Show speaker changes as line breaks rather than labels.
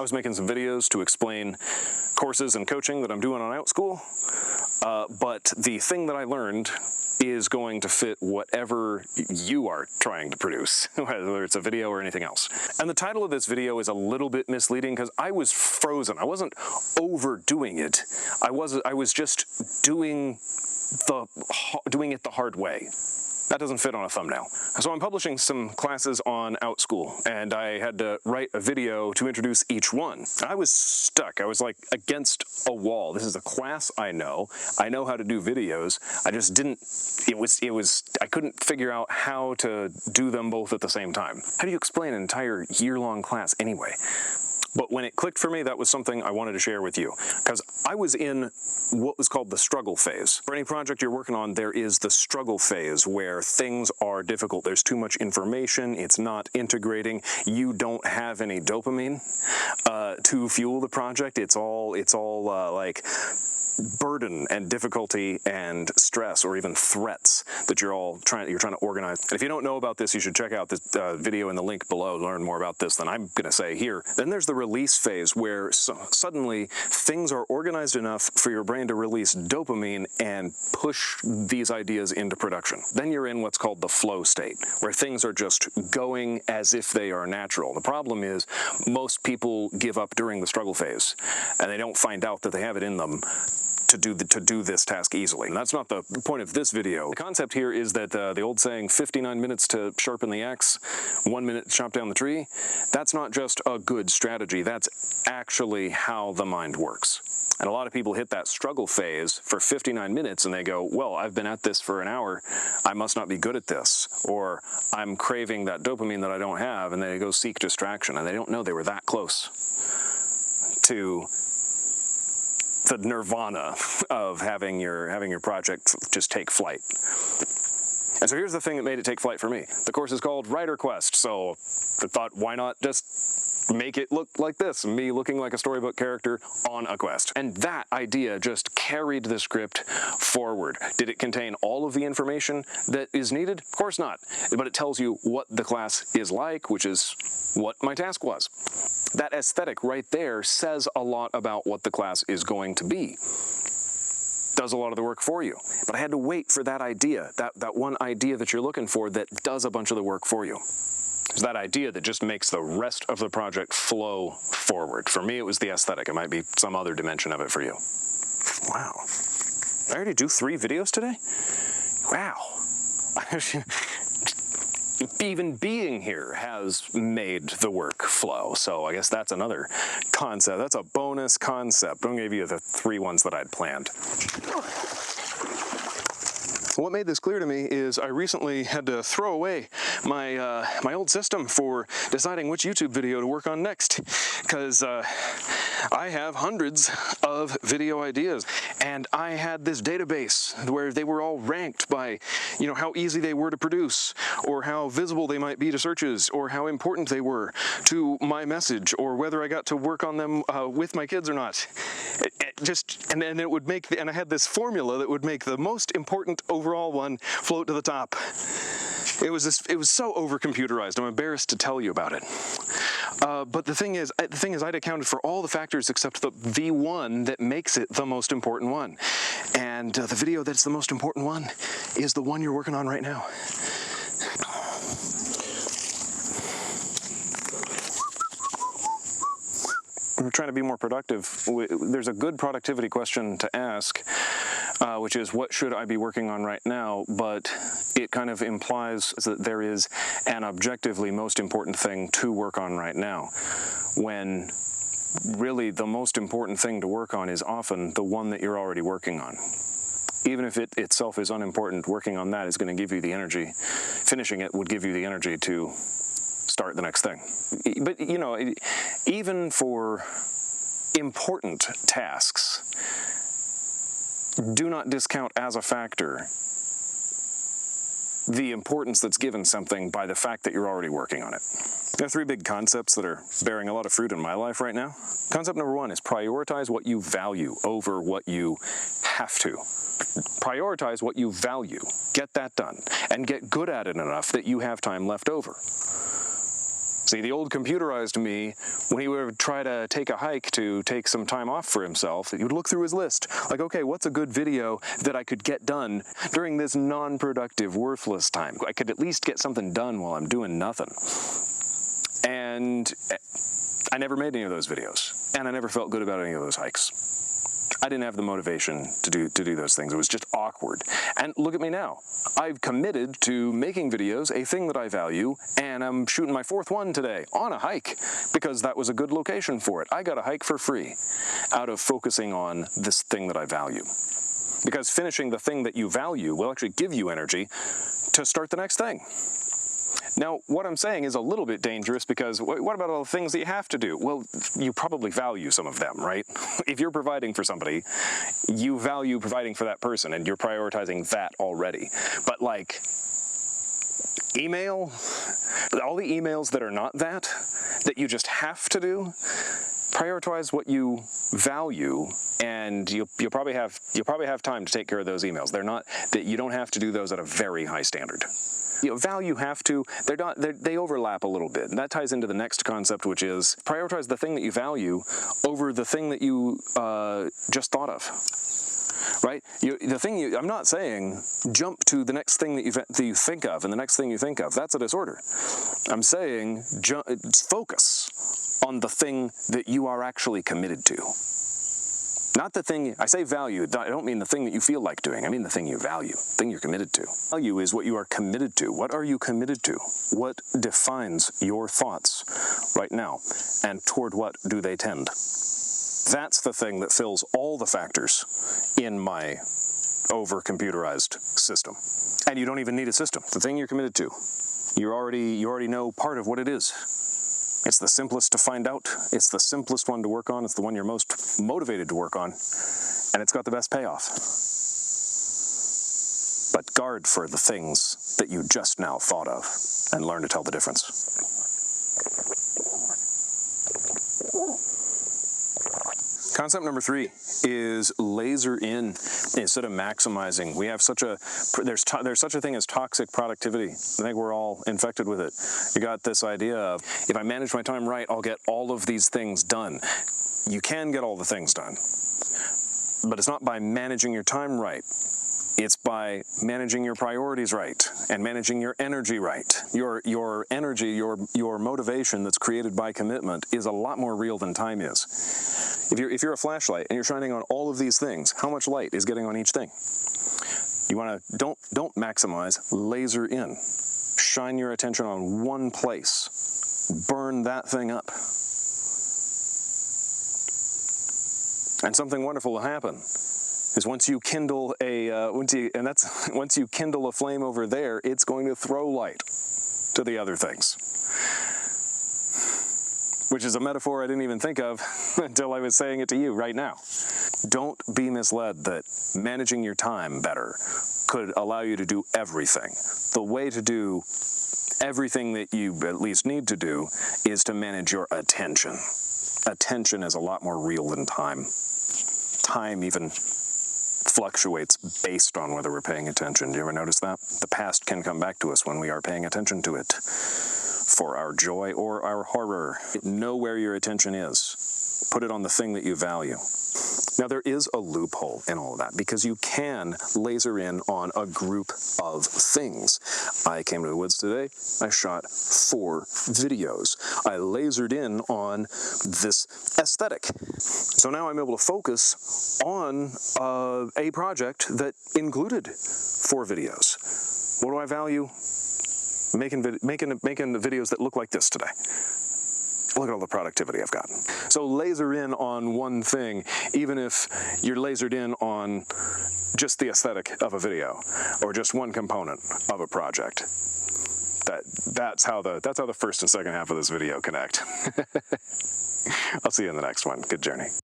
was making some videos to explain courses and coaching that I'm doing on OutSchool, but the thing that I learned is going to fit whatever you are trying to produce, whether it's a video or anything else. And the title of this video is a little bit misleading because I was frozen. I wasn't overdoing it. I was just doing it the hard way. That doesn't fit on a thumbnail. So I'm publishing some classes on OutSchool, and I had to write a video to introduce each one. I was stuck. I was like against a wall. This is a class I know how to do videos. I just didn't, I couldn't figure out how to do them both at the same time. How do you explain an entire year-long class anyway? But when it clicked for me, that was something I wanted to share with you, because I was in what was called the struggle phase. For any project you're working on, there is the struggle phase where things are difficult. There's too much information. It's not integrating. You don't have any dopamine to fuel the project. It's all like burden and difficulty and stress, or even threats that you're trying to organize. And if you don't know about this, you should check out this video in the link below to learn more about this than I'm going to say here. Then there's the release phase, where suddenly things are organized enough for your brain to release dopamine and push these ideas into production. Then you're in what's called the flow state, where things are just going as if they are natural. The problem is most people give up during the struggle phase, and they don't find out that they have it in them to do this task easily. And that's not the point of this video. The concept here is that the old saying, 59 minutes to sharpen the axe, 1 minute to chop down the tree, that's not just a good strategy, that's actually how the mind works. And a lot of people hit that struggle phase for 59 minutes and they go, well, I've been at this for an hour, I must not be good at this, or I'm craving that dopamine that I don't have, and they go seek distraction, and they don't know they were that close to the nirvana of having your project just take flight. And so here's the thing that made it take flight for me. The course is called Writer Quest, so I thought, why not just make it look like this, me looking like a storybook character on a quest. And that idea just carried the script forward. Did it contain all of the information that is needed? Of course not. But it tells you what the class is like, which is what my task was. That aesthetic right there says a lot about what the class is going to be. Does a lot of the work for you. But I had to wait for that idea, that one idea that you're looking for that does a bunch of the work for you. It's that idea that just makes the rest of the project flow forward. For me, it was the aesthetic. It might be some other dimension of it for you. Wow. Did I already do 3 videos today? Wow. Even being here has made the work flow, so I guess that's another concept. That's a bonus concept. I'm going to give you the 3 ones that I'd planned. What made this clear to me is I recently had to throw away my my old system for deciding which YouTube video to work on next, because I have hundreds of video ideas, and I had this database where they were all ranked by, you know, how easy they were to produce, or how visible they might be to searches, or how important they were to my message, or whether I got to work on them with my kids or not. And it would make and I had this formula that would make the most important overall one float to the top. It was so over computerized. I'm embarrassed to tell you about it. But the thing is I'd accounted for all the factors except the one that makes it the most important one. And the video that's the most important one is the one you're working on right now. We're trying to be more productive. There's a good productivity question to ask, which is, what should I be working on right now? But it kind of implies that there is an objectively most important thing to work on right now, when really the most important thing to work on is often the one that you're already working on. Even if it itself is unimportant, working on that is going to give you the energy. Finishing it would give you the energy to start the next thing. But, you know, even for important tasks, do not discount as a factor the importance that's given something by the fact that you're already working on it. There are 3 big concepts that are bearing a lot of fruit in my life right now. Concept number 1 is prioritize what you value over what you have to. Prioritize what you value. Get that done. And get good at it enough that you have time left over. See, the old computerized me, when he would try to take a hike to take some time off for himself, he would look through his list, like, okay, what's a good video that I could get done during this non-productive, worthless time? I could at least get something done while I'm doing nothing. And I never made any of those videos, and I never felt good about any of those hikes. I didn't have the motivation to do those things. It was just awkward. And look at me now. I've committed to making videos, a thing that I value, and I'm shooting my 4th one today on a hike because that was a good location for it. I got a hike for free out of focusing on this thing that I value. Because finishing the thing that you value will actually give you energy to start the next thing. Now, what I'm saying is a little bit dangerous because what about all the things that you have to do? Well, you probably value some of them, right? If you're providing for somebody, you value providing for that person and you're prioritizing that already. But like, email, all the emails that are not that you just have to do, prioritize what you value, and you'll probably have time to take care of those emails. They're not that you don't have to do those at a very high standard. You know, value have to, they overlap a little bit. And that ties into the next concept, which is prioritize the thing that you value over the thing that you just thought of. Right? I'm not saying jump to the next thing that you think of and the next thing you think of. That's a disorder. I'm saying focus on the thing that you are actually committed to. Not the thing, I say value, I don't mean the thing that you feel like doing, I mean the thing you value, the thing you're committed to. Value is what you are committed to. What are you committed to? What defines your thoughts right now? And toward what do they tend? That's the thing that fills all the factors in my over-computerized system. And you don't even need a system. The thing you're committed to, you already know part of what it is. It's the simplest to find out. It's the simplest one to work on. It's the one you're most motivated to work on. And it's got the best payoff. But guard for the things that you just now thought of and learn to tell the difference. Concept number 3 is laser in instead of maximizing. We have there's such a thing as toxic productivity. I think we're all infected with it. You got this idea of, if I manage my time right, I'll get all of these things done. You can get all the things done, but it's not by managing your time right. It's by managing your priorities right and managing your energy right. Your energy, your motivation that's created by commitment is a lot more real than time is. If you're a flashlight and you're shining on all of these things, how much light is getting on each thing? You want to don't maximize, laser in. Shine your attention on one place. Burn that thing up. And something wonderful will happen. Is once you kindle once you kindle a flame over there, it's going to throw light to the other things. Which is a metaphor I didn't even think of until I was saying it to you right now. Don't be misled that managing your time better could allow you to do everything. The way to do everything that you at least need to do is to manage your attention. Attention is a lot more real than time. Time even fluctuates based on whether we're paying attention. Do you ever notice that? The past can come back to us when we are paying attention to it, for our joy or our horror. Know where your attention is. Put it on the thing that you value. Now, there is a loophole in all of that, because you can laser in on a group of things. I came to the woods today, I shot 4 videos. I lasered in on this aesthetic. So now I'm able to focus on a project that included 4 videos. What do I value? Making the videos that look like this today. Look at all the productivity I've gotten. So laser in on one thing, even if you're lasered in on just the aesthetic of a video or just one component of a project. That's how the first and second half of this video connect. I'll see you in the next one. Good journey.